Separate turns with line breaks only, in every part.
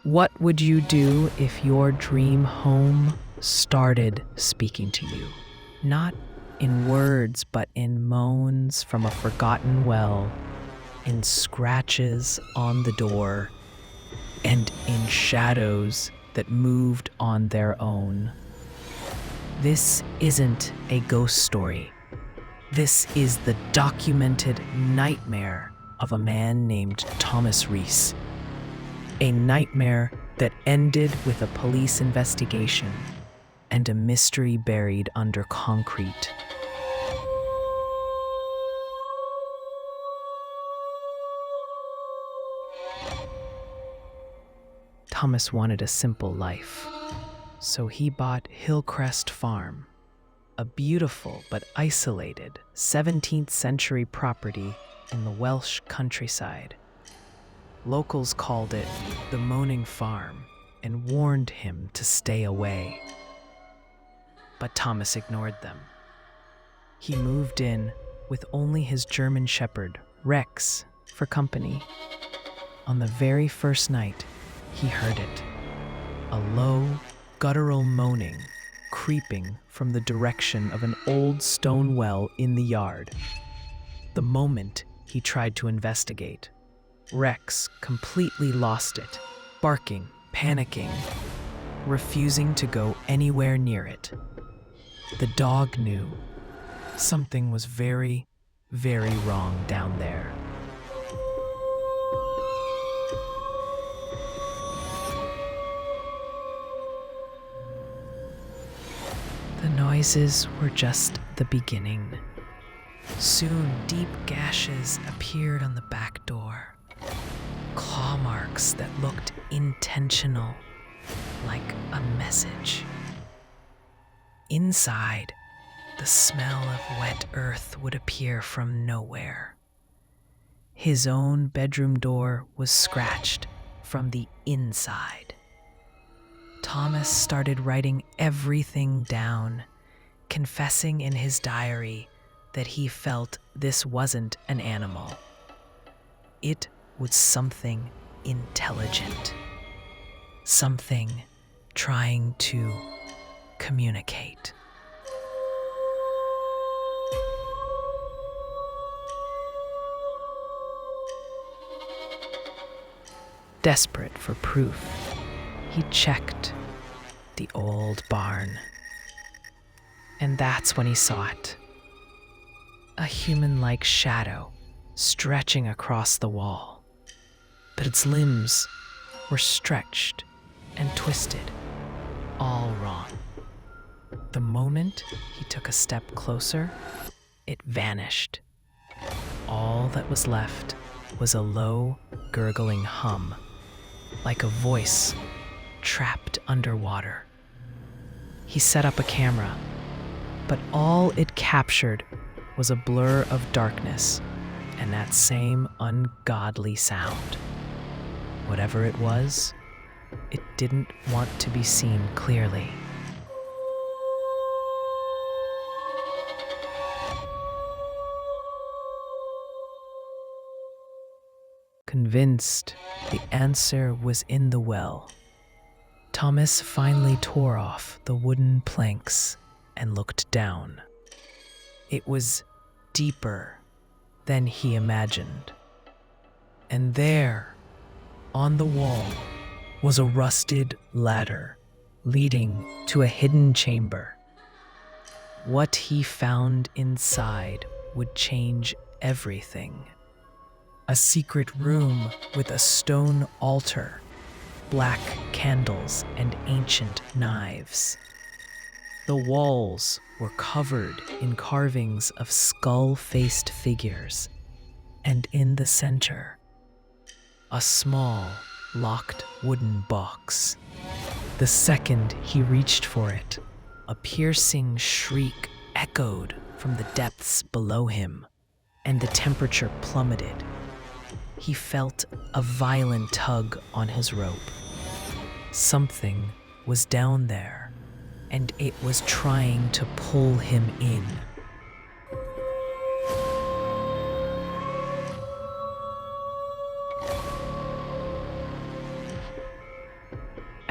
What would you do if your dream home started speaking to you? Not in words, but in moans from a forgotten well, in scratches on the door, and in shadows that moved on their own. This isn't a ghost story. This is the documented nightmare of a man named Thomas Rees. A nightmare that ended with a police investigation and a mystery buried under concrete. Thomas wanted a simple life, so he bought Hillcrest Farm, a beautiful but isolated 17th century property in the Welsh countryside. Locals called it the Moaning Farm and warned him to stay away. But Thomas ignored them. He moved in with only his German shepherd, Rex, for company. On the very first night, he heard it, a low, guttural moaning creeping from the direction of an old stone well in the yard. The moment he tried to investigate, Rex completely lost it, barking, panicking, refusing to go anywhere near it. The dog knew something was very, very wrong down there. The noises were just the beginning. Soon, deep gashes appeared on the back door. Claw marks that looked intentional, like a message. Inside, the smell of wet earth would appear from nowhere. His own bedroom door was scratched from the inside. Thomas started writing everything down, confessing in his diary that he felt this wasn't an animal. It was something intelligent, something trying to communicate. Desperate for proof, he checked the old barn. And that's when he saw it. A human-like shadow stretching across the wall. But its limbs were stretched and twisted, all wrong. The moment he took a step closer, it vanished. All that was left was a low, gurgling hum, like a voice trapped underwater. He set up a camera, but all it captured was a blur of darkness and that same ungodly sound. Whatever it was, it didn't want to be seen clearly. Convinced the answer was in the well, Thomas finally tore off the wooden planks and looked down. It was deeper than he imagined. And there, on the wall, was a rusted ladder leading to a hidden chamber. What he found inside would change everything. A secret room with a stone altar, black candles, and ancient knives. The walls were covered in carvings of skull-faced figures, and in the center, a small, locked wooden box. The second he reached for it, a piercing shriek echoed from the depths below him, and the temperature plummeted. He felt a violent tug on his rope. Something was down there, and it was trying to pull him in.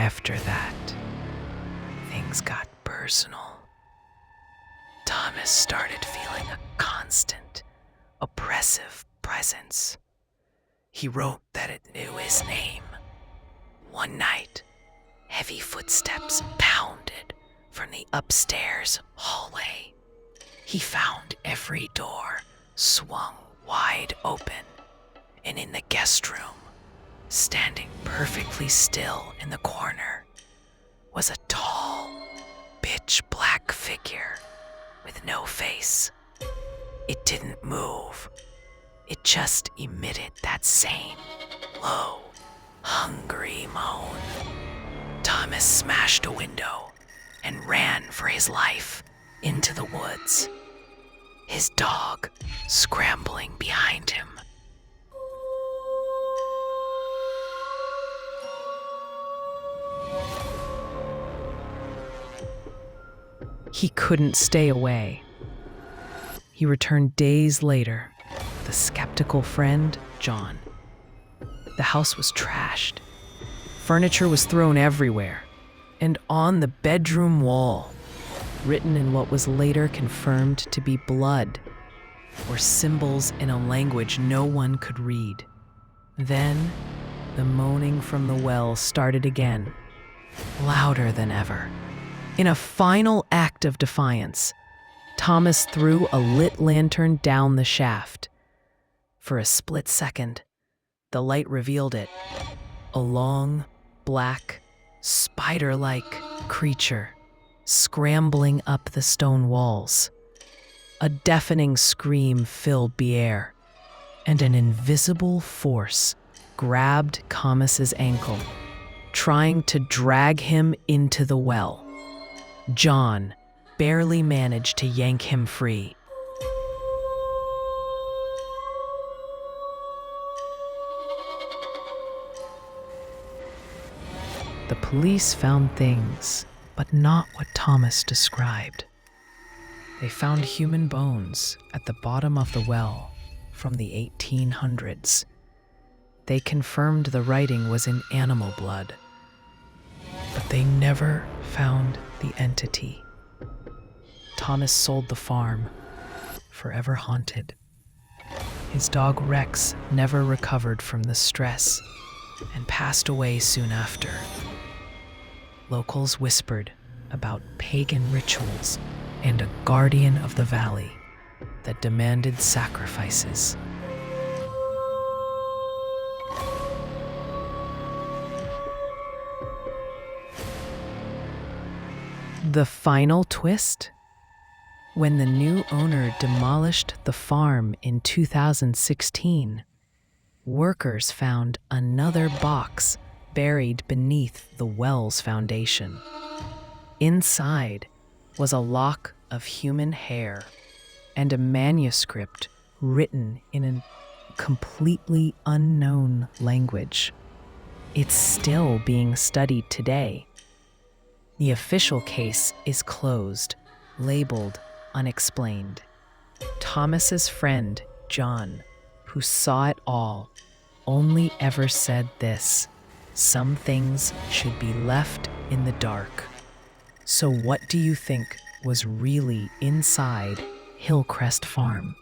After that, things got personal. Thomas started feeling a constant, oppressive presence. He wrote that it knew his name. One night, heavy footsteps pounded from the upstairs hallway. He found every door swung wide open, and in the guest room, standing perfectly still in the corner, was a tall, pitch-black figure with no face. It didn't move. It just emitted that same low, hungry moan. Thomas smashed a window and ran for his life into the woods, his dog scrambling behind him. He couldn't stay away. He returned days later with a skeptical friend, John. The house was trashed. Furniture was thrown everywhere, and on the bedroom wall, written in what was later confirmed to be blood, were symbols in a language no one could read. Then, the moaning from the well started again, louder than ever. In a final act of defiance, Thomas threw a lit lantern down the shaft. For a split second, the light revealed it, a long, black, spider-like creature scrambling up the stone walls. A deafening scream filled the air, and an invisible force grabbed Thomas's ankle, trying to drag him into the well. John barely managed to yank him free. The police found things, but not what Thomas described. They found human bones at the bottom of the well from the 1800s. They confirmed the writing was in animal blood, but they never found the entity. Thomas sold the farm, forever haunted. His dog Rex never recovered from the stress and passed away soon after. Locals whispered about pagan rituals and a guardian of the valley that demanded sacrifices. The final twist? When the new owner demolished the farm in 2016, workers found another box buried beneath the well's foundation. Inside was a lock of human hair and a manuscript written in a completely unknown language. It's still being studied today. The official case is closed, labeled unexplained. Thomas's friend, John, who saw it all, only ever said this: some things should be left in the dark. So what do you think was really inside Hillcrest Farm?